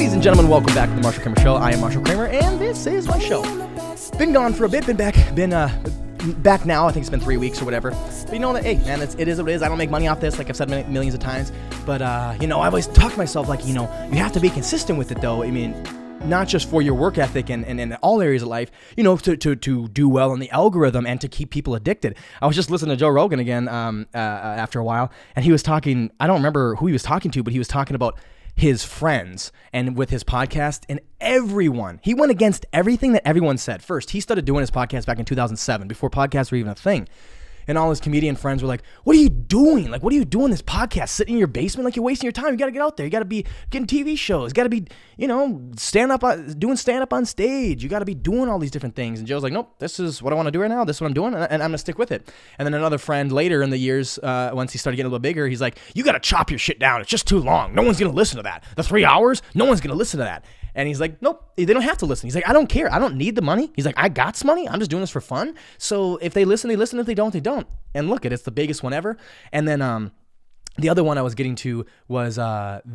Ladies and gentlemen, welcome back to the Marshal Kramer Show. I am Marshal Kramer, and this is my show. Been gone for a bit, been back now. I think it's been 3 weeks or whatever. But you know that, hey, man, it is what it is. I don't make money off this, like I've said millions of times. But, I always talk to myself like, you have to be consistent with it, though. I mean, not just for your work ethic and in all areas of life, to do well in the algorithm and to keep people addicted. I was just listening to Joe Rogan again after a while, and he was talking, I don't remember who he was talking to, but he was talking about his friends and with his podcast and everyone. He went against everything that everyone said. First, he started doing his podcast back in 2007, before podcasts were even a thing. And all his comedian friends were like, what are you doing? Like, what are you doing this podcast? Sitting in your basement? Like, you're wasting your time. You got to get out there. You got to be getting TV shows. You got to be, doing stand-up on stage. You got to be doing all these different things. And Joe's like, nope, this is what I want to do right now. This is what I'm doing, and I'm going to stick with it. And then another friend later in the years, once he started getting a little bigger, he's like, you got to chop your shit down. It's just too long. No one's going to listen to that. The 3 hours, no one's going to listen to that. And he's like, nope, they don't have to listen. He's like, I don't care. I don't need the money. He's like, I got some money. I'm just doing this for fun. So if they listen, they listen. If they don't, they don't. And look, it's the biggest one ever. And then the other one I was getting to was and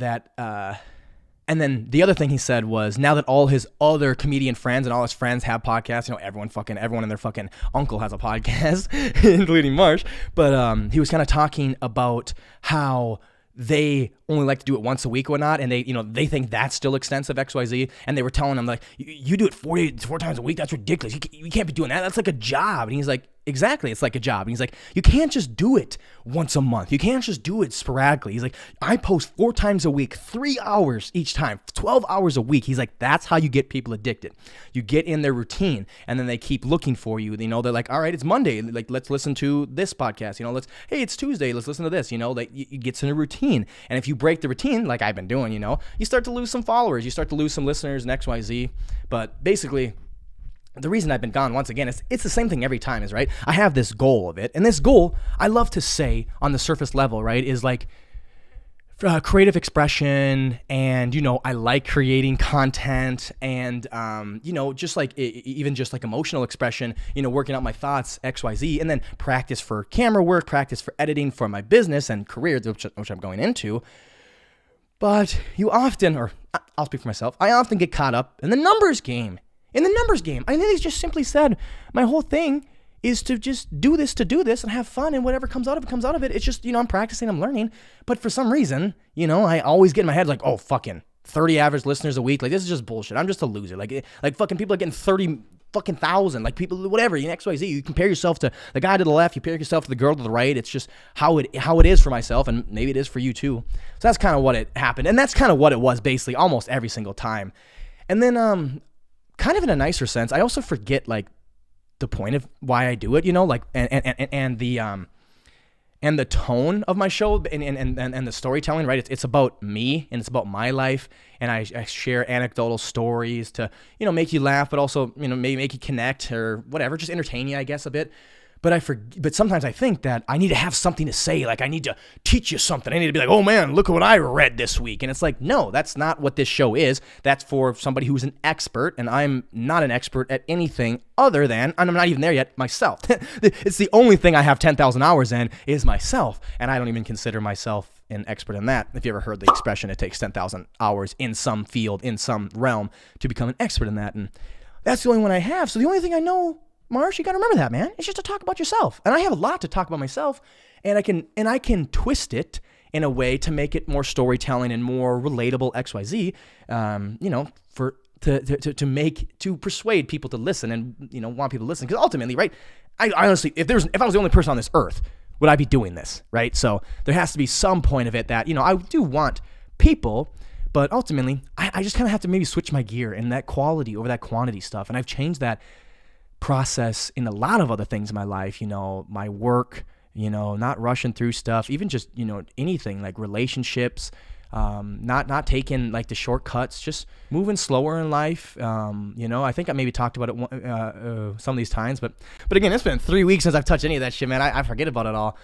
then the other thing he said was, now that all his other comedian friends and all his friends have podcasts, everyone and their fucking uncle has a podcast, including Marsh. But he was kind of talking about how they only like to do it once a week or whatnot, and they think that's still extensive, XYZ, and they were telling him, like, you do it 4 times a week, that's ridiculous, you can't be doing that, that's like a job. And he's like, exactly, it's like a job. And he's like, you can't just do it once a month, you can't just do it sporadically. He's like, I post 4 times a week, 3 hours each time, 12 hours a week. He's like, that's how you get people addicted. You get in their routine, and then they keep looking for you. They're like, all right, it's Monday, like, let's listen to this podcast, hey, it's Tuesday, let's listen to this, like, it gets in a routine. And if you break the routine, like I've been doing, you start to lose some followers, you start to lose some listeners and XYZ. But basically, the reason I've been gone, once again, it's the same thing every time, is, right, I have this goal of it. And this goal, I love to say on the surface level, right, is like creative expression, and, I like creating content, and, just like, even just like emotional expression, working out my thoughts, XYZ, and then practice for camera work, practice for editing for my business and career, which I'm going into. But you often, or I'll speak for myself, I often get caught up in the numbers game. I think they just simply said, my whole thing is to just do this and have fun, and whatever comes out of it, comes out of it. It's just, I'm practicing, I'm learning. But for some reason, I always get in my head like, oh, fucking 30 average listeners a week. Like, this is just bullshit. I'm just a loser. Like fucking people are getting 30 fucking thousand, like people, whatever, XYZ. You compare yourself to the guy to the left, you compare yourself to the girl to the right. It's just how it is for myself, and maybe it is for you too. So that's kind of what it happened. And that's kind of what it was basically almost every single time. And then, kind of in a nicer sense, I also forget, like, the point of why I do it, like, and the tone of my show and the storytelling, right? It's about me, and it's about my life, and I share anecdotal stories to, make you laugh, but also, maybe make you connect or whatever, just entertain you, I guess, a bit. But sometimes I think that I need to have something to say, like I need to teach you something. I need to be like, oh man, look at what I read this week. And it's like, no, that's not what this show is. That's for somebody who's an expert, and I'm not an expert at anything other than, and I'm not even there yet, myself. It's the only thing I have 10,000 hours in is myself, and I don't even consider myself an expert in that. If you ever heard the expression, it takes 10,000 hours in some field, in some realm, to become an expert in that. And that's the only one I have. So the only thing I know, Marsh, you got to remember that, man. It's just to talk about yourself. And I have a lot to talk about myself, and I can twist it in a way to make it more storytelling and more relatable, XYZ, to persuade people to listen and, want people to listen. Because ultimately, right, I honestly, if I was the only person on this earth, would I be doing this, right? So there has to be some point of it that, I do want people, but ultimately, I just kind of have to maybe switch my gear in that quality over that quantity stuff. And I've changed that process in a lot of other things in my life, my work, not rushing through stuff, even just, anything like relationships, not taking like the shortcuts, just moving slower in life. I think I maybe talked about it some of these times, but again, it's been 3 weeks since I've touched any of that shit, man. I forget about it all.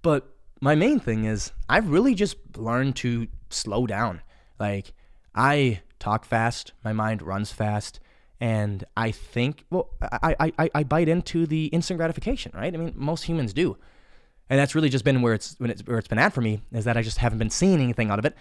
But my main thing is I've really just learned to slow down. Like, I talk fast, my mind runs fast. And I think, I bite into the instant gratification, right? I mean, most humans do. And that's really just been where it's been at for me, is that I just haven't been seeing anything out of it.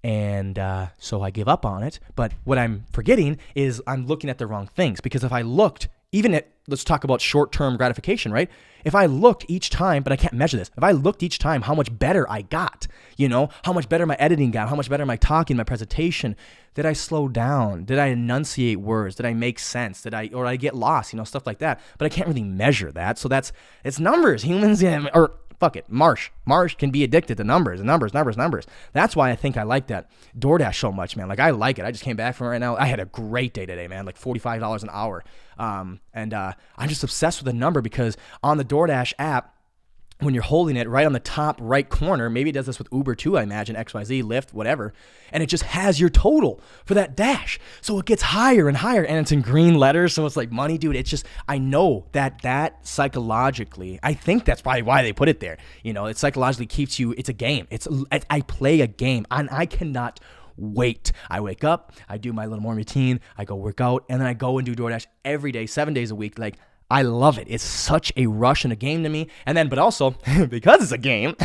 And so I give up on it. But what I'm forgetting is I'm looking at the wrong things. Because if I looked, even at, let's talk about short-term gratification, right? If I looked each time, but I can't measure this. If I looked each time how much better I got, how much better my editing got, how much better my talking, my presentation, did I slow down? Did I enunciate words? Did I make sense? Did I get lost? Stuff like that. But I can't really measure that. So it's numbers. Humans, or fuck it, Marsh can be addicted to numbers. That's why I think I like that DoorDash so much, man. Like, I like it. I just came back from it right now. I had a great day today, man. Like $45 an hour. And I'm just obsessed with the number because on the DoorDash app, when you're holding it right on the top right corner, maybe it does this with Uber too, I imagine, XYZ, Lyft, whatever, and it just has your total for that dash. So it gets higher and higher, and it's in green letters, so it's like money, dude. It's just, I know that psychologically, I think that's probably why they put it there. It psychologically keeps you, it's a game. I play a game, and I cannot wait. I wake up, I do my little morning routine, I go work out, and then I go and do DoorDash every day, 7 days a week. Like, I love it. It's such a rush and a game to me. And then, but also, because it's a game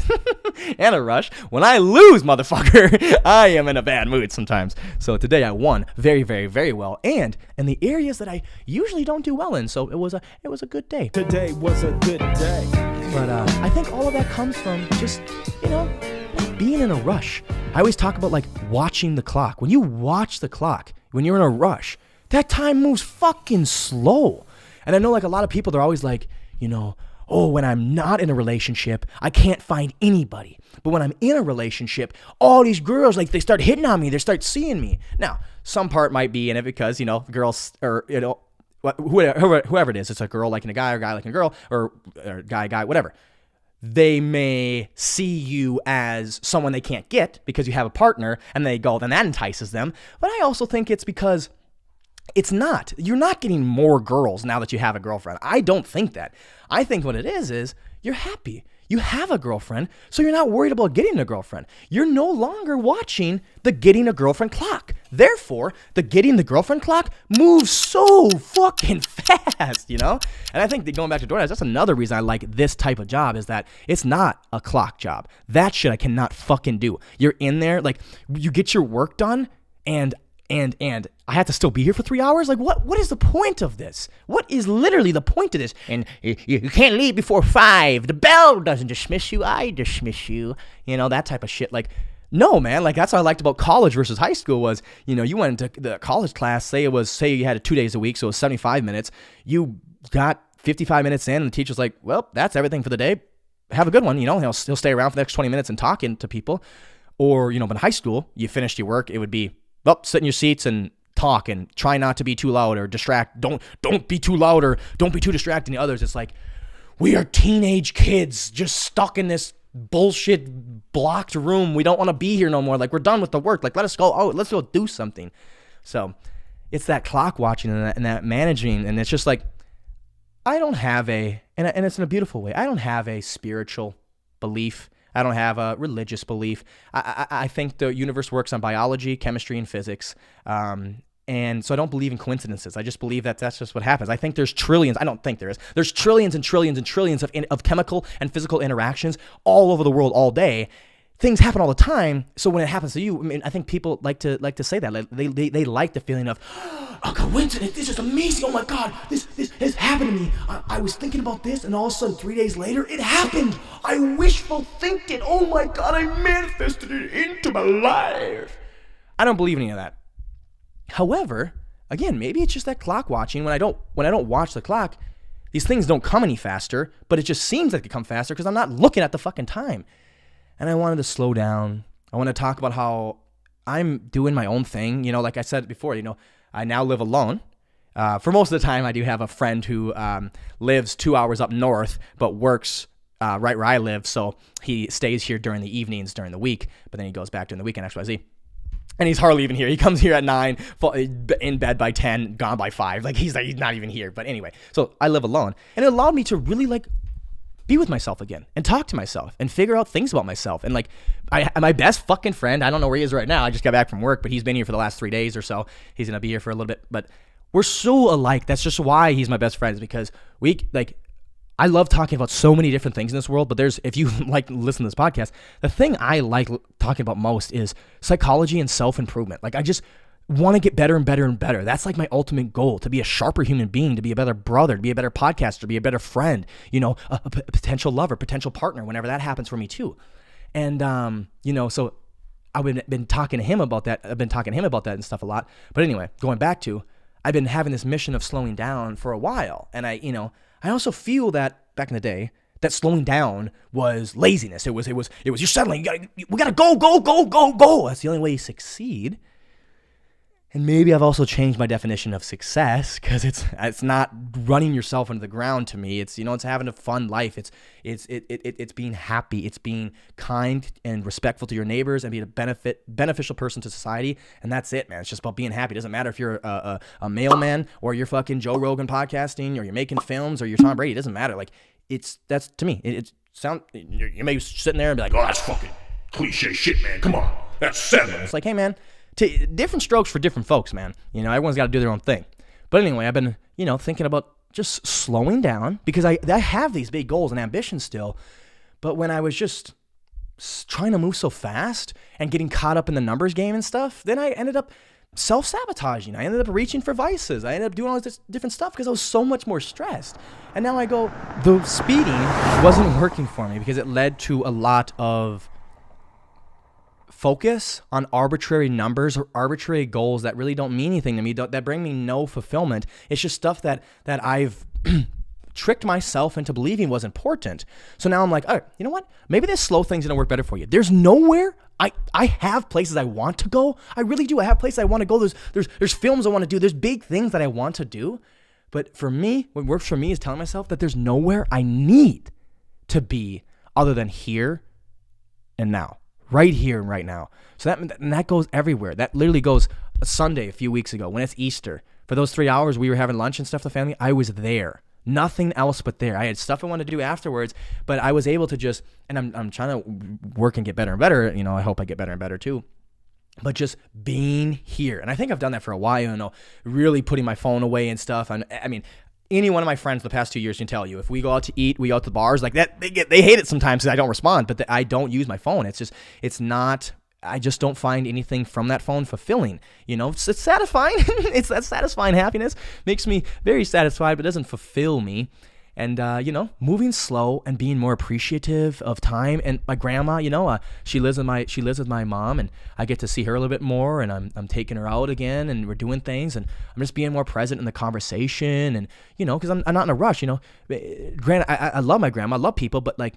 and a rush, when I lose, motherfucker, I am in a bad mood sometimes. So today I won very, very, very well. And in the areas that I usually don't do well in. So it was a good day. Today was a good day. But I think all of that comes from just, not being in a rush. I always talk about like watching the clock. When you watch the clock, when you're in a rush, that time moves fucking slow. And I know like a lot of people, they're always like, oh, when I'm not in a relationship, I can't find anybody. But when I'm in a relationship, all these girls, like they start hitting on me, they start seeing me. Now, some part might be in it because, girls or, whoever it is, it's a girl liking a guy or a guy liking a girl or guy, whatever. They may see you as someone they can't get because you have a partner and they go, then that entices them. But I also think it's because you're not getting more girls now that you have a girlfriend. I don't think that. I think what it is you're happy. You have a girlfriend, so you're not worried about getting a girlfriend. You're no longer watching the getting a girlfriend clock. Therefore, the getting the girlfriend clock moves so fucking fast, And I think that going back to DoorDash, that's another reason I like this type of job is that it's not a clock job. That shit I cannot fucking do. You're in there, like, you get your work done, and I have to still be here for 3 hours? Like, what is the point of this? What is literally the point of this? And you can't leave before 5. The bell doesn't dismiss you. I dismiss you. That type of shit. Like, no, man. Like, that's what I liked about college versus high school was, you went into the college class, say you had it 2 days a week, so it was 75 minutes. You got 55 minutes in, and the teacher's like, well, that's everything for the day. Have a good one. He'll stay around for the next 20 minutes and talking to people. Or, but in high school, you finished your work, it would be, well, sit in your seats and talk and try not to be too loud or distract. Don't be too loud or don't be too distracting the others. It's like, we are teenage kids just stuck in this bullshit blocked room. We don't want to be here no more. Like, we're done with the work. Like, let us go out. Let's go do something. So it's that clock watching and that managing. And it's just like, I don't have and it's in a beautiful way. I don't have a spiritual belief. I don't have a religious belief. I think the universe works on biology, chemistry, and physics. And so I don't believe in coincidences. I just believe that that's just what happens. I think there's trillions. I don't think there is. There's trillions and trillions and trillions of chemical and physical interactions all over the world all day. Things happen all the time. So when it happens to you, I think people like to say that. They like the feeling of, a coincidence. This is amazing. Oh my God, this has happened to me. I was thinking about this, and all of a sudden, 3 days later, it happened. I wishful think it. Oh my God, I manifested it into my life. I don't believe any of that. However, again, maybe it's just that clock watching. When I don't watch the clock, these things don't come any faster. But it just seems like they come faster because I'm not looking at the fucking time. And I wanted to slow down. I want to talk about how I'm doing my own thing. Like I said before, I now live alone. For most of the time, I do have a friend who lives 2 hours up north, but works right where I live. So he stays here during the evenings during the week, but then he goes back during the weekend, XYZ. And he's hardly even here. He comes here at 9, in bed by 10, gone by 5. Like, he's not even here. But anyway, so I live alone. And it allowed me to really, be with myself again and talk to myself and figure out things about myself. And my best fucking friend, I don't know where he is right now. I just got back from work, but he's been here for the last 3 days or so. He's going to be here for a little bit, but we're so alike. That's just why he's my best friend, is because I love talking about so many different things in this world, but if you like listen to this podcast, the thing I like talking about most is psychology and self-improvement. Like I just want to get better and better and better. That's like my ultimate goal, to be a sharper human being, to be a better brother, to be a better podcaster, to be a better friend, a potential lover, potential partner, whenever that happens for me too. And, so I've been talking to him about that. I've been talking to him about that and stuff a lot. But anyway, going back to, I've been having this mission of slowing down for a while. And I also feel that back in the day, that slowing down was laziness. It was you're settling. We gotta go, go, go, go, go. That's the only way you succeed. And maybe I've also changed my definition of success, because it's not running yourself into the ground to me. It's it's having a fun life. It's being happy. It's being kind and respectful to your neighbors and being a beneficial person to society. And that's it, man. It's just about being happy. It doesn't matter if you're a mailman or you're fucking Joe Rogan podcasting or you're making films or you're Tom Brady. It doesn't matter. Like that's to me. You may be sitting there and be like, oh, that's fucking cliche shit, man. Come on, that's settling. It's like, hey, man. Different strokes for different folks, man. Everyone's got to do their own thing. But anyway, I've been, thinking about just slowing down, because I have these big goals and ambitions still. But when I was just trying to move so fast and getting caught up in the numbers game and stuff, then I ended up self-sabotaging. I ended up reaching for vices. I ended up doing all this different stuff because I was so much more stressed. And now I go, the speeding wasn't working for me because it led to a lot of focus on arbitrary numbers or arbitrary goals that really don't mean anything to me, that bring me no fulfillment. It's just stuff that I've tricked myself into believing was important. So now I'm like, all right, you know what? Maybe this slow thing's gonna work better for you. There's nowhere. I have places I want to go. I really do. I have places I want to go. There's films I want to do. There's big things that I want to do. But for me, what works for me is telling myself that there's nowhere I need to be other than here and now. Right here and right now. So that goes everywhere. That literally goes Sunday a few weeks ago when it's Easter. For those 3 hours we were having lunch and stuff with the family, I was there. Nothing else but there. I had stuff I wanted to do afterwards, but I was able to just, and I'm trying to work and get better and better. I hope I get better and better too. But just being here. And I think I've done that for a while, really putting my phone away and stuff. I mean, any one of my friends the past 2 years can tell you, if we go out to eat, we go out to bars like that, they hate it sometimes because I don't respond, but I don't use my phone. I just don't find anything from that phone fulfilling. It's satisfying. It's that satisfying happiness. Makes me very satisfied, but doesn't fulfill me. And, moving slow and being more appreciative of time. And my grandma, she lives with my mom, and I get to see her a little bit more, and I'm taking her out again, and we're doing things, and I'm just being more present in the conversation. And, because I'm not in a rush, Granted, I love my grandma, I love people, but like,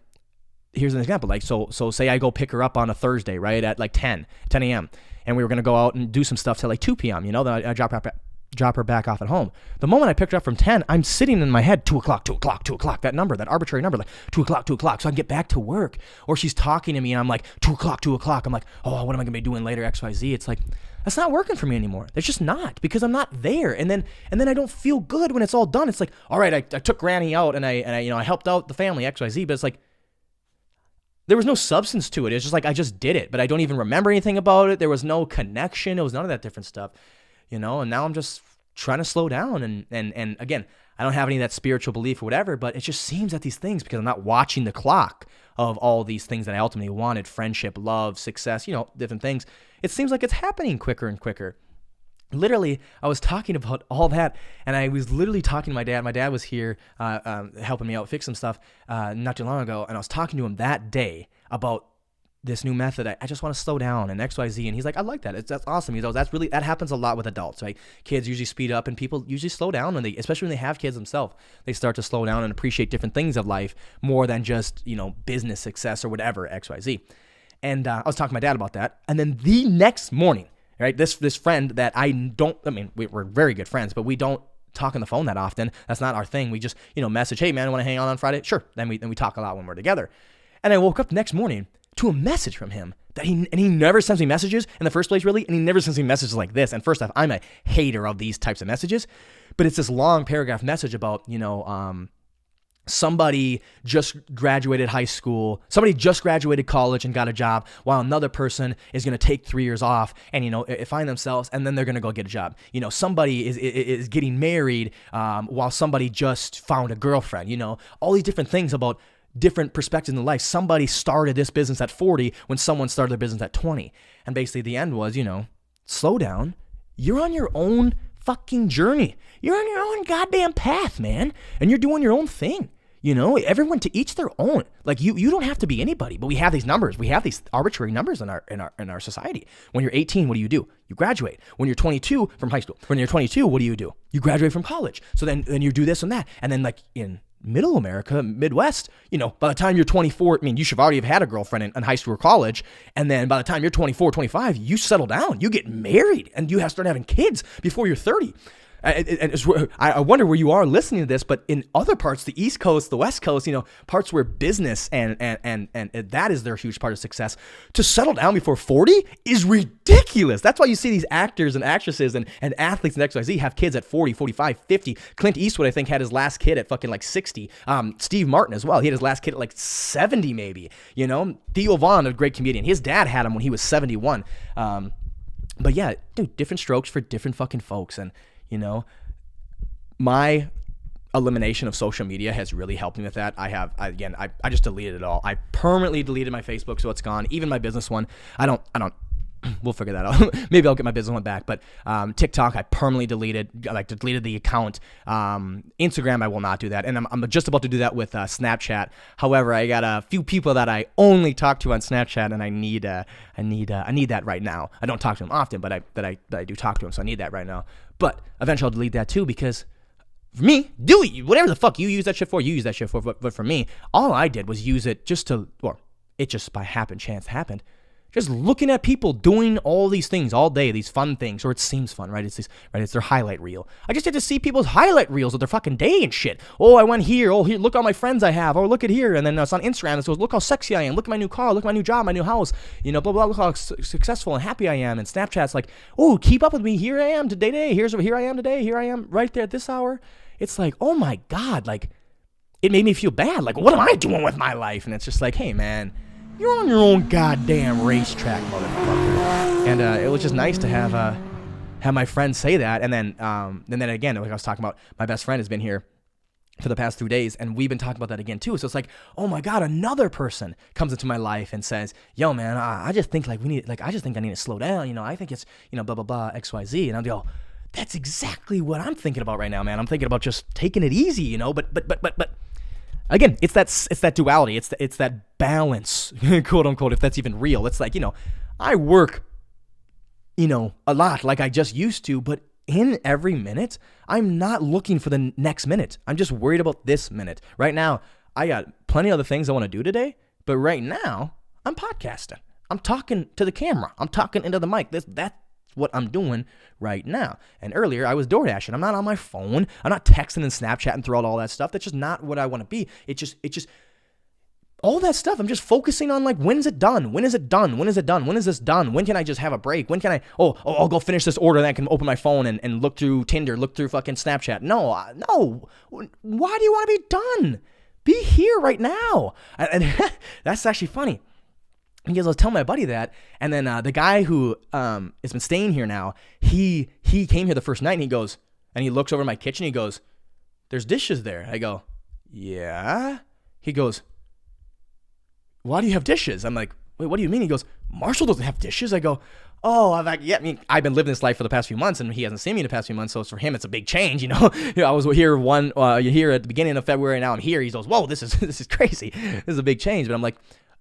here's an example. Like, so say I go pick her up on a Thursday, right, at like 10 a.m. and we were going to go out and do some stuff till like 2 p.m., then I drop her back off at home. The moment I picked her up from 10, I'm sitting in my head, 2 o'clock, that number, that arbitrary number, like 2 o'clock, so I can get back to work. Or she's talking to me and I'm like, 2 o'clock. I'm like, oh, what am I going to be doing later, XYZ? It's like, that's not working for me anymore. It's just not, because I'm not there. And then I don't feel good when it's all done. It's like, all right, I took Granny out and I helped out the family, XYZ, but it's like, there was no substance to it. It's just like, I just did it, but I don't even remember anything about it. There was no connection. It was none of that different stuff. And now I'm just trying to slow down. And again, I don't have any of that spiritual belief or whatever, but it just seems that these things, because I'm not watching the clock of all these things that I ultimately wanted, friendship, love, success, different things. It seems like it's happening quicker and quicker. Literally, I was talking about all that, and I was literally talking to my dad. My dad was here helping me out, fix some stuff not too long ago, and I was talking to him that day about this new method. I just want to slow down and XYZ. And he's like, I like that. That's awesome. He goes, that happens a lot with adults, right? Kids usually speed up, and people usually slow down especially when they have kids themselves. They start to slow down and appreciate different things of life more than just, business success or whatever, XYZ. And I was talking to my dad about that. And then the next morning, right, this friend that we're very good friends, but we don't talk on the phone that often. That's not our thing. We just, message, hey man, want to hang out on Friday? Sure. Then we talk a lot when we're together. And I woke up the next morning to a message from him that he never sends me messages in the first place, really, and he never sends me messages like this. And first off, I'm a hater of these types of messages, but it's this long paragraph message about, somebody just graduated high school, somebody just graduated college and got a job, while another person is going to take 3 years off and, find themselves, and then they're going to go get a job. Somebody is getting married while somebody just found a girlfriend, all these different things about different perspectives in life. Somebody started this business at 40 when someone started their business at 20. And basically the end was, slow down. You're on your own fucking journey. You're on your own goddamn path, man. And you're doing your own thing. Everyone to each their own. Like you don't have to be anybody, but we have these numbers. We have these arbitrary numbers in our society. When you're 18, what do? You graduate. When you're 22 from high school. When you're 22, what do? You graduate from college. So then you do this and that. And then like in middle America, Midwest, by the time you're 24, you should already have had a girlfriend in high school or college. And then by the time you're 24, 25, you settle down, you get married, and you have to start having kids before you're 30. I wonder where you are listening to this, but in other parts, the East Coast, the West Coast, parts where business and that is their huge part of success, to settle down before 40 is ridiculous. That's why you see these actors and actresses and athletes and XYZ have kids at 40, 45, 50. Clint Eastwood, I think, had his last kid at fucking like 60. Steve Martin as well. He had his last kid at like 70 maybe. Theo Vaughn, a great comedian. His dad had him when he was 71. But yeah, dude, different strokes for different fucking folks. And my elimination of social media has really helped me with that. I just deleted it all. I permanently deleted my Facebook, so it's gone. Even my business one. I don't, we'll figure that out. Maybe I'll get my business one back. But TikTok, I permanently deleted the account. Instagram, I will not do that. And I'm just about to do that with Snapchat. However, I got a few people that I only talk to on Snapchat, and I need that right now. I don't talk to them often, but I do talk to them, so I need that right now. But eventually I'll delete that too, because for me, whatever the fuck you use that shit for, you use that shit for. But for me, all I did was use it it just by chance happened. Just looking at people doing all these things all day, these fun things, or it seems fun, right? It's their highlight reel. I just get to see people's highlight reels of their fucking day and shit. Oh, I went here. Oh, here, look all my friends I have. Oh, look at here. And then it's on Instagram. It says, look how sexy I am. Look at my new car. Look at my new job, my new house. Blah, blah, blah. Look how successful and happy I am. And Snapchat's like, oh, keep up with me. Here I am today. Here I am today. Here I am right there at this hour. It's like, oh my God. Like, it made me feel bad. Like, what am I doing with my life? And it's just like, hey, man, you're on your own goddamn racetrack, motherfucker. And it was just nice to have my friend say that. And then again, like I was talking about, my best friend has been here for the past 3 days, and we've been talking about that again too. So it's like, oh my God, another person comes into my life and says, yo, man, I just think I need to slow down. I think it's, blah, blah, blah, XYZ. And I'll go, that's exactly what I'm thinking about right now, man. I'm thinking about just taking it easy, but again, it's that duality. It's that balance, quote unquote, if that's even real. It's like, I work, a lot like I just used to, but in every minute, I'm not looking for the next minute. I'm just worried about this minute. Right now, I got plenty of other things I want to do today, but right now, I'm podcasting. I'm talking to the camera. I'm talking into the mic. That's what I'm doing right now. And earlier, I was DoorDashing. I'm not on my phone. I'm not texting and Snapchatting throughout all that stuff. That's just not what I want to be. It just all that stuff. I'm just focusing on like, when is it done? When is it done? When is it done? When is this done? When can I just have a break? When can I, I'll go finish this order, then I can open my phone and look through Tinder, look through fucking Snapchat. No. Why do you want to be done? Be here right now. And that's actually funny. Because I was telling my buddy that, and then the guy who has been staying here now, he came here the first night, and he goes, and he looks over my kitchen, he goes, there's dishes there. I go, yeah. He goes, why do you have dishes? I'm like, wait, what do you mean? He goes, Marshall doesn't have dishes. I go, oh, I'm like, yeah, I've been living this life for the past few months, and he hasn't seen me in the past few months, so for him, it's a big change, I was here here at the beginning of February, now I'm here. He goes, whoa, this is crazy. This is a big change. But I'm like,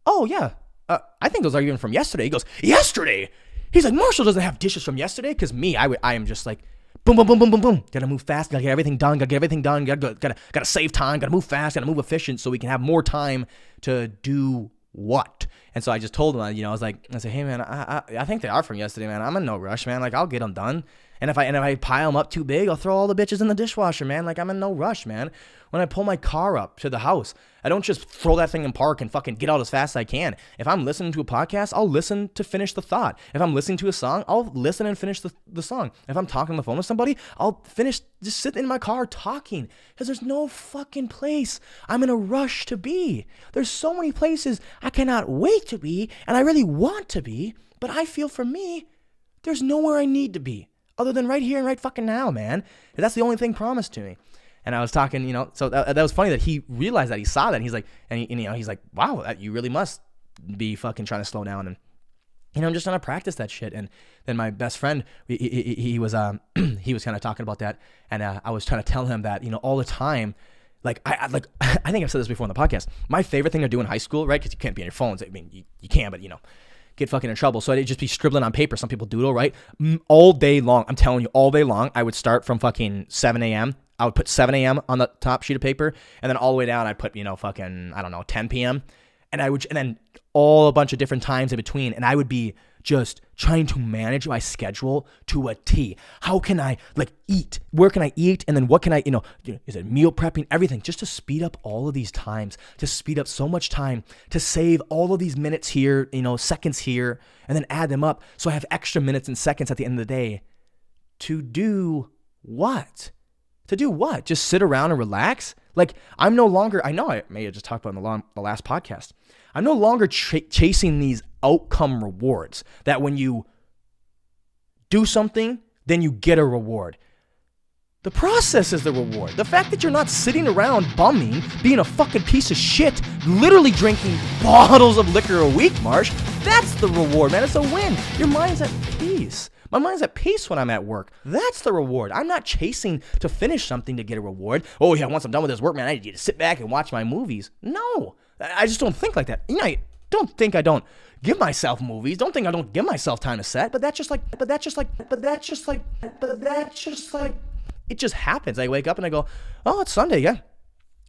oh, yeah. I think those are even from yesterday. He goes, yesterday? He's like, Marshall doesn't have dishes from yesterday? Because me, I am just like, boom, boom, boom, boom, boom, boom. Gotta move fast. Gotta get everything done. Gotta save time. Gotta move fast. Gotta move efficient so we can have more time to do what? And so I just told him, I was like, I said, hey man, I think they are from yesterday, man. I'm in no rush, man. Like I'll get them done. And if I pile them up too big, I'll throw all the bitches in the dishwasher, man. Like I'm in no rush, man. When I pull my car up to the house, I don't just throw that thing in park and fucking get out as fast as I can. If I'm listening to a podcast, I'll listen to finish the thought. If I'm listening to a song, I'll listen and finish the song. If I'm talking on the phone with somebody, I'll finish just sitting in my car talking, because there's no fucking place I'm in a rush to be. There's so many places I cannot wait to be, and I really want to be, but I feel for me, there's nowhere I need to be other than right here and right fucking now, man. That's the only thing promised to me. And I was talking, so that was funny that he realized that, he saw that, and he's like, he's like, wow, you really must be fucking trying to slow down. And I'm just trying to practice that shit. And then my best friend, he was he was kind of talking about that, and I was trying to tell him that, all the time, like I think I've said this before on the podcast. My favorite thing to do in high school, right? Because you can't be on your phones. I mean, you can, but get fucking in trouble. So I'd just be scribbling on paper. Some people doodle, right? All day long. I'm telling you, all day long. I would start from fucking 7 a.m. I would put 7 a.m. on the top sheet of paper, and then all the way down, I'd put, fucking, I don't know, 10 p.m. And then all a bunch of different times in between. And I would be just trying to manage my schedule to a T. How can I eat? Where can I eat? And then what can I, is it meal prepping? Everything, just to speed up all of these times, to speed up so much time, to save all of these minutes here, seconds here, and then add them up. So I have extra minutes and seconds at the end of the day to do what? To do what? Just sit around and relax? Like, I'm no longer, I know I may have just talked about in the last podcast, I'm no longer chasing these outcome rewards that when you do something, then you get a reward. The process is the reward. The fact that you're not sitting around bumming, being a fucking piece of shit, literally drinking bottles of liquor a week, Marsh, that's the reward, man. It's a win. Your mind's at peace. My mind's at peace when I'm at work. That's the reward. I'm not chasing to finish something to get a reward. Oh yeah, once I'm done with this work, man, I need to sit back and watch my movies. No, I just don't think like that. Don't think I don't give myself movies. Don't think I don't give myself time to set. But that's just like, it just happens. I wake up and I go, oh, it's Sunday, yeah.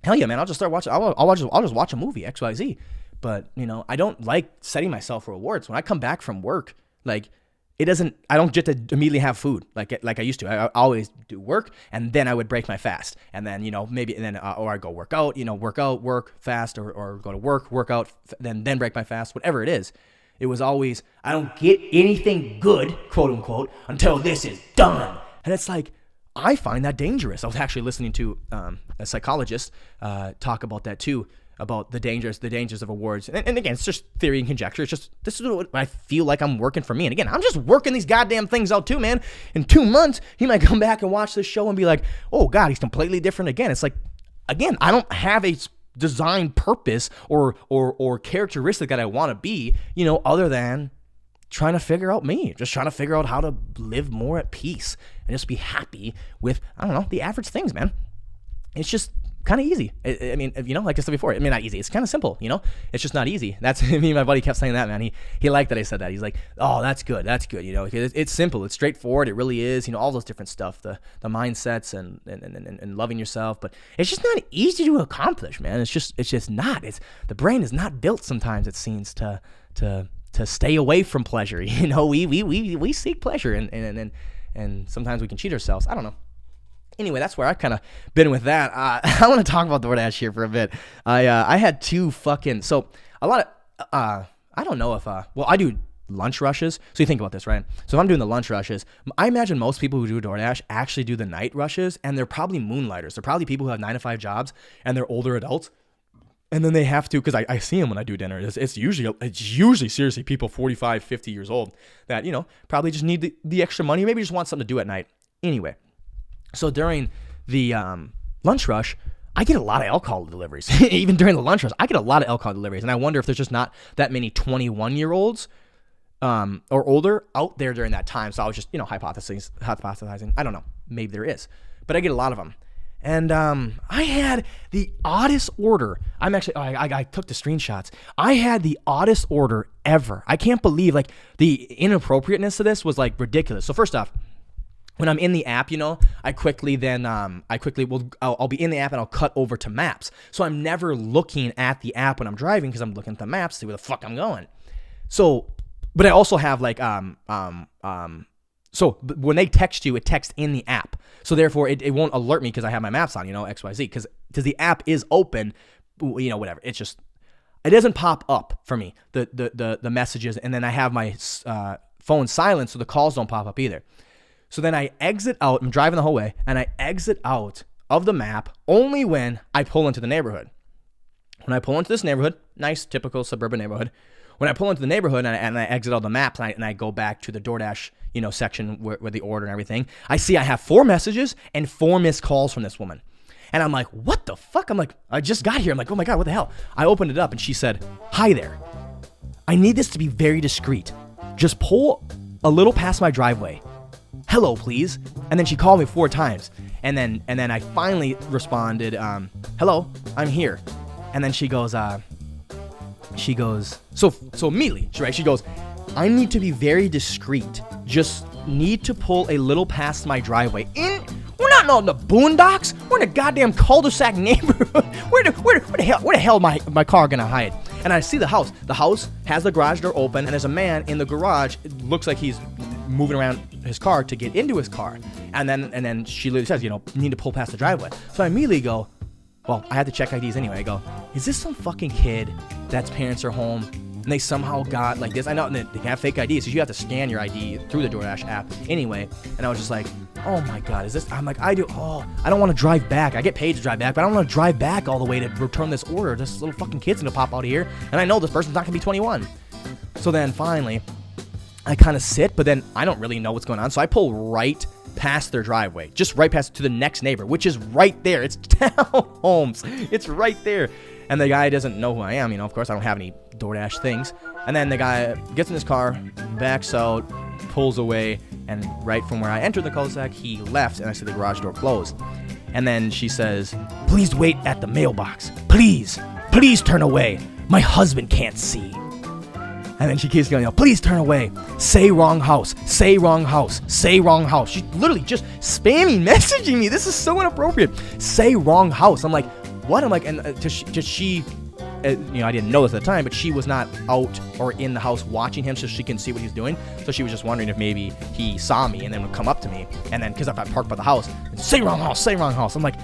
Hell yeah, man, I'll just start watching. I'll just watch a movie, XYZ. But, I don't like setting myself rewards. When I come back from work, I don't get to immediately have food like I used to. I always do work, and then I would break my fast, and then or I go work out, work fast, or go to work out, then break my fast, whatever it is. It was always, I don't get anything good, quote unquote, until this is done. And it's like, I find that dangerous. I was actually listening to a psychologist talk about that too. About the dangers of awards. And again, it's just theory and conjecture. It's just, this is what I feel like I'm working for me. And again, I'm just working these goddamn things out too, man. In 2 months, he might come back and watch this show and be like, oh God, he's completely different again. It's like, again, I don't have a design purpose or characteristic that I want to be, other than trying to figure out me. Just trying to figure out how to live more at peace and just be happy with, I don't know, the average things, man. It's just kind of easy. I mean, like I said before, not easy. It's kind of simple, It's just not easy. That's me and my buddy kept saying that, man. He liked that I said that. He's like, oh, that's good, because it's simple. It's straightforward. It really is, all those different stuff, the mindsets and loving yourself. But it's just not easy to accomplish, man. It's just not. The brain is not built sometimes, it seems, to stay away from pleasure. We seek pleasure, and sometimes we can cheat ourselves. I don't know. Anyway, that's where I've kind of been with that. I want to talk about DoorDash here for a bit. I had a lot of, I don't know if, I do lunch rushes. So you think about this, right? So if I'm doing the lunch rushes, I imagine most people who do DoorDash actually do the night rushes, and they're probably moonlighters. They're probably people who have 9-to-5 jobs, and they're older adults. And then they have to, because I see them when I do dinner. It's usually seriously people 45, 50 years old that, probably just need the extra money. Maybe just want something to do at night. Anyway. So during the lunch rush, I get a lot of alcohol deliveries. Even during the lunch rush, I get a lot of alcohol deliveries. And I wonder if there's just not that many 21-year-olds or older out there during that time. So I was just, hypothesizing. I don't know. Maybe there is. But I get a lot of them. And I had the oddest order. I took the screenshots. I had the oddest order ever. I can't believe, the inappropriateness of this was, ridiculous. So first off, when I'm in the app, I quickly I'll be in the app and I'll cut over to maps. So I'm never looking at the app when I'm driving because I'm looking at the maps to see where the fuck I'm going. So, but I also have like, so when they text you, it texts in the app. So therefore it won't alert me because I have my maps on, XYZ, because the app is open, whatever. It's just, it doesn't pop up for me, the messages. And then I have my phone silent, so the calls don't pop up either. So then I exit out, I'm driving the whole way, and I exit out of the map only when I pull into the neighborhood. When I pull into this neighborhood, nice, typical suburban neighborhood. When I pull into the neighborhood and I exit out the map and I go back to the DoorDash, section where the order and everything, I see I have 4 messages and 4 missed calls from this woman. And I'm like, what the fuck? I'm like, I just got here. I'm like, oh my God, what the hell? I opened it up and she said, hi there. I need this to be very discreet. Just pull a little past my driveway. Hello, please. And then she called me 4 times. And then I finally responded, hello, I'm here. And then she goes, so immediately, right? She goes, I need to be very discreet. Just need to pull a little past my driveway. We're not in the boondocks. We're in a goddamn cul-de-sac neighborhood. Where the hell my car gonna hide? And I see the house. The house has the garage door open, and there's a man in the garage. It looks like he's moving around his car to get into his car. And then she literally says, you need to pull past the driveway. So I immediately go, well, I had to check IDs anyway. I go, is this some fucking kid that's parents are home and they somehow got like this? I know they have fake IDs, so you have to scan your ID through the DoorDash app anyway. And I was just like, oh my God, is this? I'm like, I don't want to drive back. I get paid to drive back, but I don't want to drive back all the way to return this order. This little fucking kid's gonna pop out of here, and I know this person's not gonna be 21. So then finally, I kind of sit, but then I don't really know what's going on. So I pull right past their driveway, just right past to the next neighbor, which is right there. It's townhomes. It's right there. And the guy doesn't know who I am. Of course, I don't have any DoorDash things. And then the guy gets in his car, backs out, pulls away, and right from where I entered the cul-de-sac, he left, and I see the garage door closed. And then she says, please wait at the mailbox. Please turn away. My husband can't see. And then she keeps going, please turn away. Say wrong house. Say wrong house. Say wrong house. She's literally just spamming, messaging me. This is so inappropriate. Say wrong house. I'm like, what? I'm like, and she I didn't know this at the time, but she was not out or in the house watching him so she can see what he's doing. So she was just wondering if maybe he saw me and then would come up to me. And then, because I parked by the house, say wrong house, say wrong house. I'm like,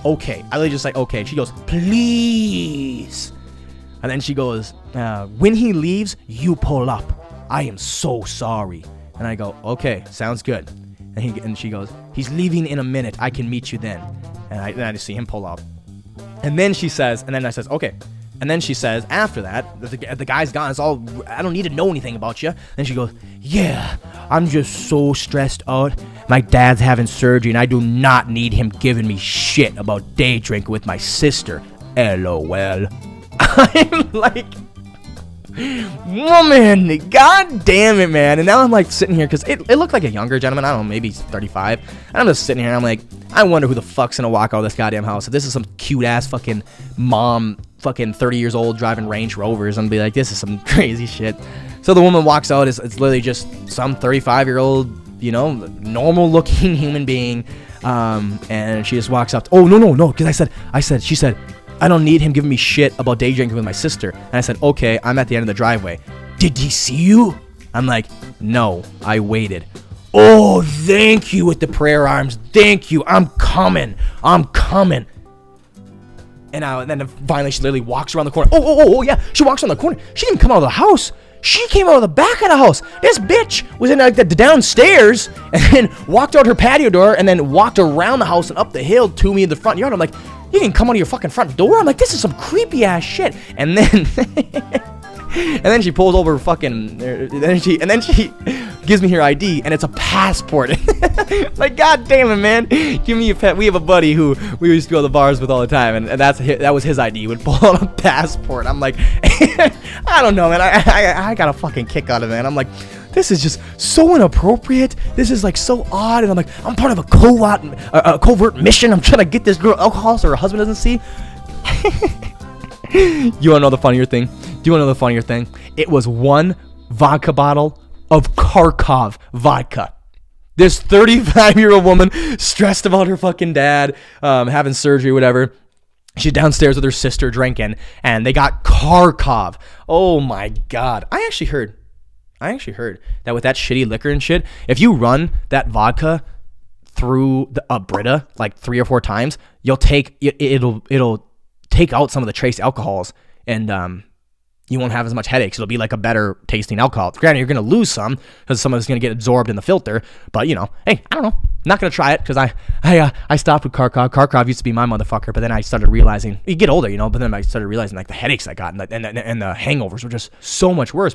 okay. I literally just like, okay. She goes, please. And then she goes, when he leaves, you pull up. I am so sorry. And I go, okay, sounds good. And she goes, he's leaving in a minute. I can meet you then. And I just see him pull up. And then she says, and then I says, okay. And then she says, after that, the guy's gone. It's all, I don't need to know anything about you. Then she goes, yeah, I'm just so stressed out. My dad's having surgery, and I do not need him giving me shit about day drinking with my sister. LOL. I'm like, woman, god damn it, man. And now I'm like sitting here, because it looked like a younger gentleman. I don't know, maybe 35. And I'm just sitting here, and I'm like, I wonder who the fuck's gonna walk out of this goddamn house. If this is some cute ass fucking mom, fucking 30 years old driving Range Rovers, and be like, this is some crazy shit. So the woman walks out. It's literally just some 35-year-old, normal looking human being. And she just walks up. Oh, no. Because she said, I don't need him giving me shit about day drinking with my sister. And I said, okay, I'm at the end of the driveway. Did he see you? I'm like, no, I waited. Oh, thank you with the prayer arms. Thank you. I'm coming. And then finally she literally walks around the corner. Oh, yeah. She walks around the corner. She didn't come out of the house. She came out of the back of the house. This bitch was in like the downstairs and then walked out her patio door and then walked around the house and up the hill to me in the front yard. I'm like, you didn't come out of your fucking front door? I'm like, this is some creepy ass shit. And then and then she pulls over fucking and then she gives me her ID and it's a passport. Like, god damn it, man. Give me a pet. We have a buddy who we used to go to the bars with all the time, and that was his ID. He would pull out a passport. I'm like, I don't know, man. I got a fucking kick out of it, man. I'm like, this is just so inappropriate. This is like so odd. And I'm like, I'm part of a covert mission. I'm trying to get this girl alcohol so her husband doesn't see. You want to know the funnier thing? Do you want to know the funnier thing? It was one vodka bottle of Karkov vodka. This 35-year-old woman stressed about her fucking dad having surgery, whatever. She's downstairs with her sister drinking, and they got Karkov. Oh my God. I actually heard that with that shitty liquor and shit, if you run that vodka through a Brita like 3 or 4 times, it'll take out some of the trace alcohols, and you won't have as much headaches. It'll be like a better tasting alcohol. Granted, you're going to lose some because some of it's going to get absorbed in the filter. But, hey, I don't know. I'm not going to try it because I stopped with Karkov. Karkov used to be my motherfucker, but then I started realizing, you get older, but then I started realizing like the headaches I got and the hangovers were just so much worse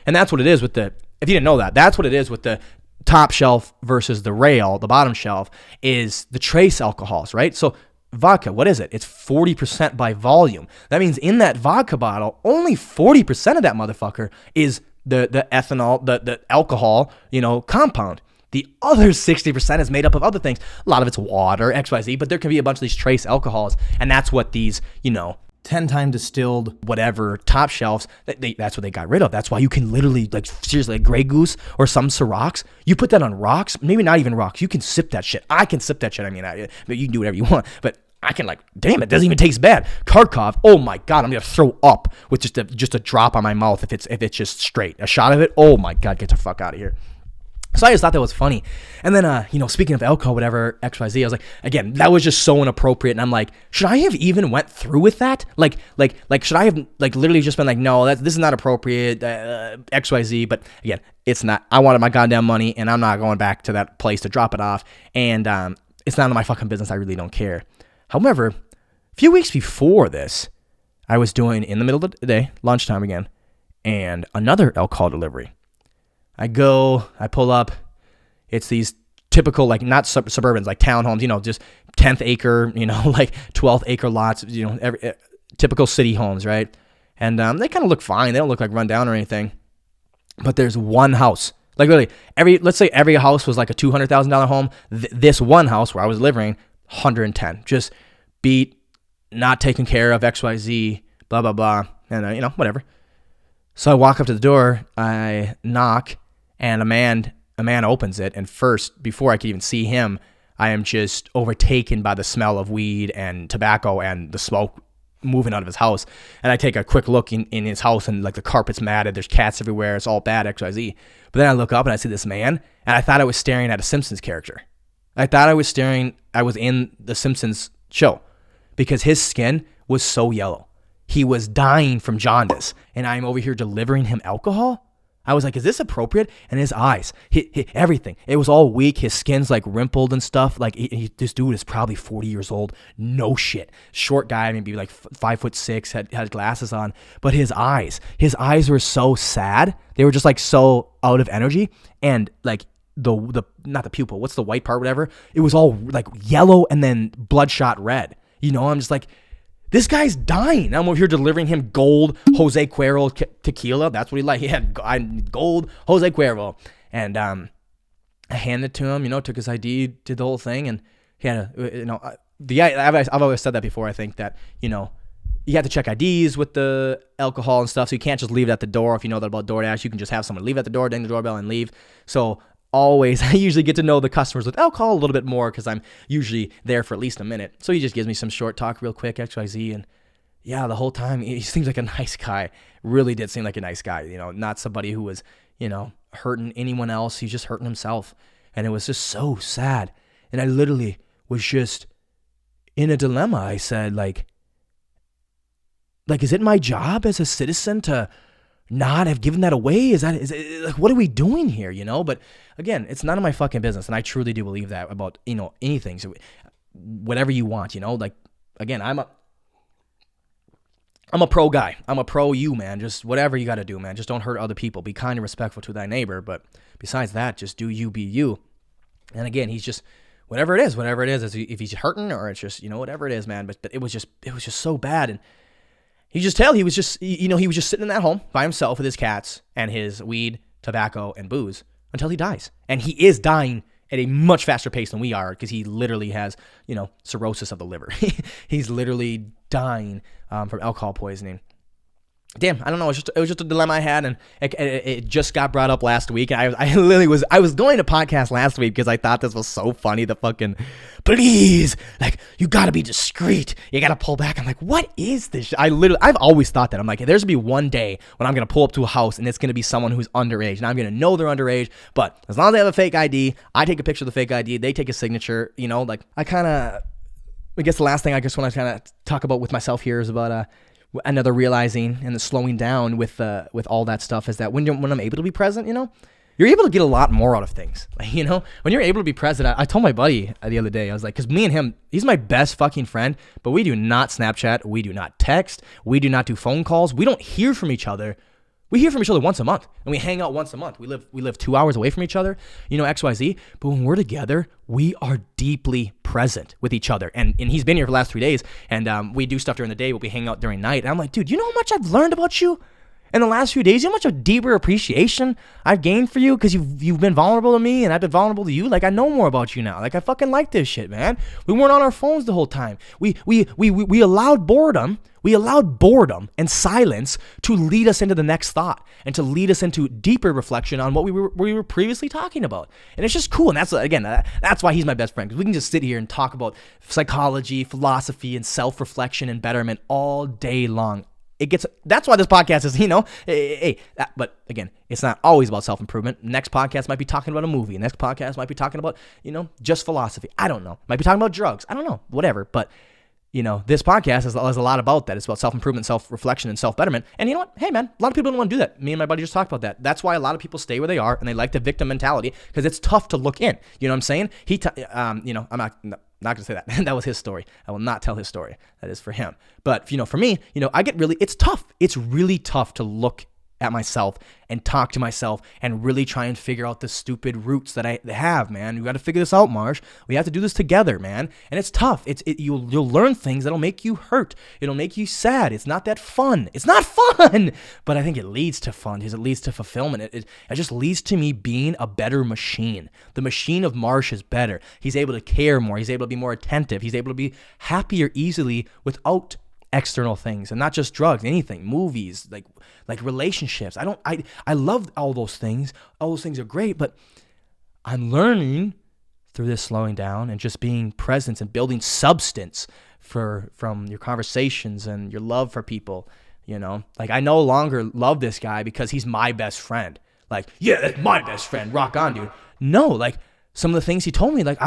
and that's what it is with if you didn't know that, that's what it is with the top shelf versus the rail, the bottom shelf, is the trace alcohols, right? So vodka, what is it? It's 40% by volume. That means in that vodka bottle, only 40% of that motherfucker is the ethanol, the alcohol, compound. The other 60% is made up of other things. A lot of it's water, XYZ, but there can be a bunch of these trace alcohols, and that's what these, 10-time distilled whatever top shelves, that's what they got rid of. That's why you can literally, like, seriously, like Grey Goose or some Cirocs, you put that on rocks, maybe not even rocks, you can sip that shit. I can sip that shit. I mean, you can do whatever you want, but I can, like, damn, it doesn't even taste bad. Karkov, oh my God, I'm gonna throw up with just a drop on my mouth if it's just straight. A shot of it, oh my God, get the fuck out of here. So I just thought that was funny. And then, speaking of alcohol, whatever, XYZ, I was like, again, that was just so inappropriate. And I'm like, should I have even went through with that? Like, should I have, like, literally just been like, no, this is not appropriate, XYZ. But again, it's not. I wanted my goddamn money, and I'm not going back to that place to drop it off. And it's none of my fucking business. I really don't care. However, a few weeks before this, I was doing, in the middle of the day, lunchtime again, and another alcohol delivery. I pull up, it's these typical, like, not suburbans, like townhomes, just 10th acre, like 12th acre lots, typical city homes, right? And they kind of look fine. They don't look like run down or anything. But there's one house, like literally let's say every house was like a $200,000 home. This one house where I was living, 110, just beat, not taken care of, XYZ, blah, blah, blah. And, whatever. So I walk up to the door, I knock, and a man opens it, and first, before I could even see him, I am just overtaken by the smell of weed and tobacco and the smoke moving out of his house. And I take a quick look in his house, and like the carpet's matted, there's cats everywhere, it's all bad, XYZ. But then I look up and I see this man, and I thought I was staring at a Simpsons character. I thought I was in the Simpsons show because his skin was so yellow. He was dying from jaundice, and I'm over here delivering him alcohol? I was like, is this appropriate? And his eyes, everything. It was all weak. His skin's like wrinkled and stuff. Like this dude is probably 40 years old. No shit. Short guy, maybe like 5'6", had glasses on. But his eyes were so sad. They were just like so out of energy. And like the not the pupil, what's the white part, whatever. It was all like yellow and then bloodshot red. I'm just like, this guy's dying. I'm over here delivering him gold Jose Cuervo tequila. That's what he liked. He had gold Jose Cuervo. And I handed it to him, took his ID, did the whole thing. And he had I've always said that before. I think that, you have to check IDs with the alcohol and stuff. So you can't just leave it at the door. If you know that about DoorDash, you can just have someone leave it at the door, ding the doorbell, and leave. So I usually get to know the customers with alcohol a little bit more because I'm usually there for at least a minute. So he just gives me some short talk real quick, XYZ. And yeah, the whole time he seems like a nice guy. Really did seem like a nice guy, not somebody who was, hurting anyone else. He's just hurting himself. And it was just so sad. And I literally was just in a dilemma. I said, like, is it my job as a citizen to not have given that away? Is it like, what are we doing here? But again, it's none of my fucking business. And I truly do believe that about, anything. So whatever you want, like, again, I'm a pro guy. I'm a pro you, man. Just whatever you got to do, man. Just don't hurt other people. Be kind and respectful to thy neighbor. But besides that, just do you, be you. And again, he's just, whatever it is, if he's hurting or it's just, whatever it is, man. But it was just so bad. And he was just sitting in that home by himself with his cats and his weed, tobacco, and booze until he dies. And he is dying at a much faster pace than we are because he literally has, cirrhosis of the liver. He's literally dying from alcohol poisoning. damn, I don't know. It was just a dilemma I had, and it just got brought up last week. And I literally was going to podcast last week because I thought this was so funny. The fucking, please, like, you gotta be discreet. You gotta pull back. I'm like, what is this? I've always thought that. I'm like, there's gonna be one day when I'm gonna pull up to a house and it's gonna be someone who's underage, and I'm gonna know they're underage. But as long as they have a fake ID, I take a picture of the fake ID. They take a signature. You know, like I guess the last thing I just want to kind of talk about with myself here is about another realizing and the slowing down with all that stuff is that when I'm able to be present, you know, you're able to get a lot more out of things. Like, you know, when you're able to be present, I told my buddy the other day, I was like, because me and him, he's my best fucking friend, but we do not Snapchat, we do not text, we do not do phone calls, we don't hear from each other. We hear from each other once a month, and we hang out once a month. We live 2 hours away from each other, you know, XYZ. But when we're together, we are deeply present with each other. And he's been here for the last 3 days, and we do stuff during the day, but we hang out during night. And I'm like, dude, you know how much I've learned about you in the last few days? You know how much of deeper appreciation I've gained for you because you've been vulnerable to me, and I've been vulnerable to you. Like, I know more about you now. Like, I fucking like this shit, man. We weren't on our phones the whole time. We allowed boredom. We allowed boredom and silence to lead us into the next thought and to lead us into deeper reflection on what we were previously talking about. And it's just cool. And that's why he's my best friend, because we can just sit here and talk about psychology, philosophy, and self-reflection and betterment all day long. That's why this podcast is, you know, but again, it's not always about self-improvement. Next podcast might be talking about a movie. Next podcast might be talking about, you know, just philosophy. I don't know. Might be talking about drugs. I don't know. Whatever. But you know, this podcast is a lot about that. It's about self-improvement, self-reflection, and self-betterment. And you know what? Hey, man, a lot of people don't want to do that. Me and my buddy just talked about that. That's why a lot of people stay where they are, and they like the victim mentality because it's tough to look in. You know what I'm saying? You know, I'm not going to say that. That was his story. I will not tell his story. That is for him. But, you know, for me, you know, it's tough. It's really tough to look at myself and talk to myself and really try and figure out the stupid roots that I have, man. You got to figure this out, Marsh. We have to do this together, man. And it's tough. You'll learn things that'll make you hurt. It'll make you sad. It's not that fun. It's not fun, but I think it leads to fun because it leads to fulfillment. It just leads to me being a better machine. The machine of Marsh is better. He's able to care more. He's able to be more attentive. He's able to be happier easily without external things, and not just drugs, anything, movies, like relationships. I love all those things. All those things are great, but I'm learning through this slowing down and just being present and building substance from your conversations and your love for people, you know? Like, I no longer love this guy because he's my best friend. Like, yeah, that's my best friend. Rock on, dude. No, like, some of the things he told me, like,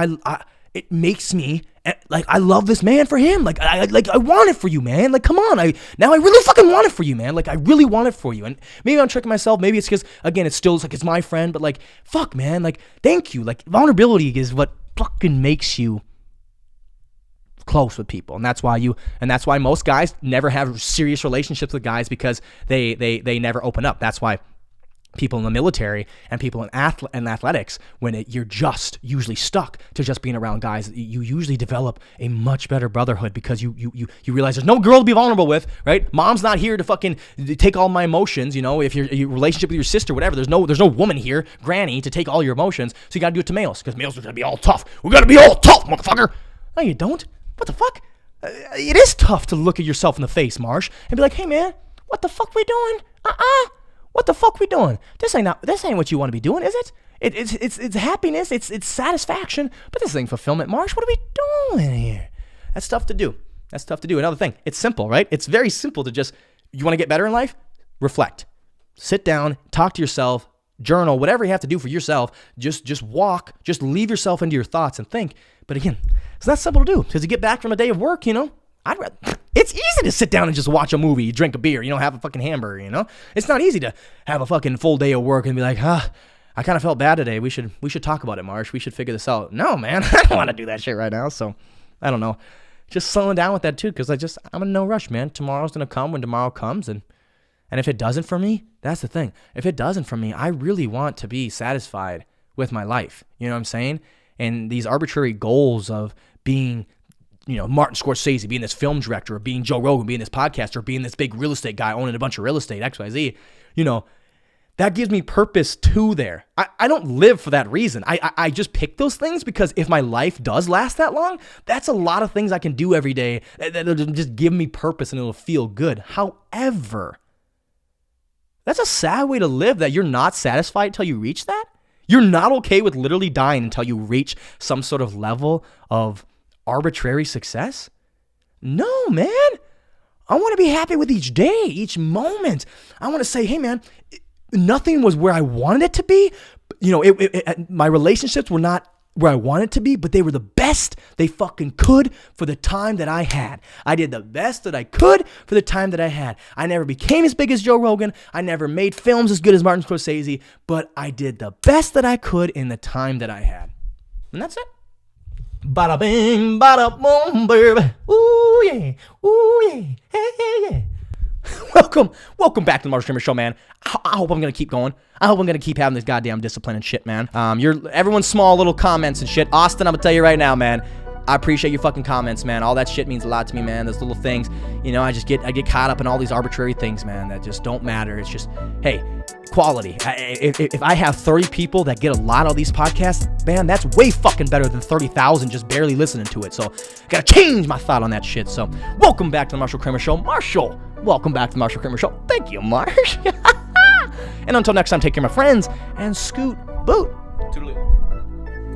it makes me, like, I love this man for him. Like, I want it for you, man. Like, come on. Now I really fucking want it for you, man. Like, I really want it for you. And maybe I'm tricking myself. Maybe it's because, again, it's like, it's my friend. But, like, fuck, man. Like, thank you. Like, vulnerability is what fucking makes you close with people. And that's why most guys never have serious relationships with guys, because they never open up. That's why people in the military and people in athletics, when you're just usually stuck to just being around guys, you usually develop a much better brotherhood, because you realize there's no girl to be vulnerable with, right? Mom's not here to fucking take all my emotions, you know. If your relationship with your sister, whatever, there's no woman here, granny, to take all your emotions. So you gotta do it to males, because males are gonna be all tough. We gotta be all tough, motherfucker. No, you don't. What the fuck? It is tough to look at yourself in the face, Marsh, and be like, hey man, what the fuck we doing? What the fuck we doing? This ain't what you want to be doing, is it? It's happiness, it's satisfaction, but this ain't fulfillment, Marsh. What are we doing here? That's tough to do. Another thing, it's simple, right? It's very simple to just, you want to get better in life? Reflect. Sit down, talk to yourself, journal, whatever you have to do for yourself. Just walk, just leave yourself into your thoughts and think. But again, it's not simple to do, because you get back from a day of work, you know, it's easy to sit down and just watch a movie, drink a beer, you know, have a fucking hamburger, you know? It's not easy to have a fucking full day of work and be like, I kind of felt bad today. We should talk about it, Marsh. We should figure this out. No, man, I don't want to do that shit right now. So, I don't know. Just slowing down with that too, because I'm in no rush, man. Tomorrow's going to come when tomorrow comes. And if it doesn't for me, that's the thing. If it doesn't for me, I really want to be satisfied with my life. You know what I'm saying? And these arbitrary goals of being, you know, Martin Scorsese, being this film director, or being Joe Rogan, being this podcaster, or being this big real estate guy owning a bunch of real estate, XYZ, you know, that gives me purpose too there. I don't live for that reason. I just pick those things because if my life does last that long, that's a lot of things I can do every day that'll just give me purpose and it'll feel good. However, That's a sad way to live, that you're not satisfied until you reach that. You're not okay with literally dying until you reach some sort of level of arbitrary success. No, man. I want to be happy with each day, each moment. I want to say, hey, man, nothing was where I wanted it to be. My relationships were not where I wanted to be, but they were the best they fucking could for the time that I had. I did the best that I could for the time that I had. I never became as big as Joe Rogan. I never made films as good as Martin Scorsese, but I did the best that I could in the time that I had. And that's it. Bada bing, bada boom, baby. Ooh, yeah. Ooh, yeah. Hey, hey, yeah. Welcome back to the Marshal Kramer Show, man. I hope I'm going to keep going. I hope I'm going to keep having this goddamn discipline and shit, man. Everyone's small little comments and shit. Austin, I'm going to tell you right now, man, I appreciate your fucking comments, man. All that shit means a lot to me, man. Those little things, I get caught up in all these arbitrary things, man, that just don't matter. It's just, hey, quality. If I have 30 people that get a lot of these podcasts, man, that's way fucking better than 30,000 just barely listening to it. So, gotta change my thought on that shit. So, welcome back to the Marshal Kramer Show. Marshal, welcome back to the Marshal Kramer Show. Thank you, Marsh. And until next time, take care, my friends, and scoot boot. Toodaloo.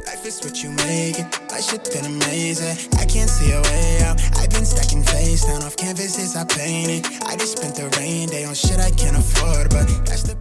Life is what you make it. My shit been amazing. I can't see a way out. I've been stacking face down off canvases I painted. I just spent the rain day on shit I can't afford, but that's the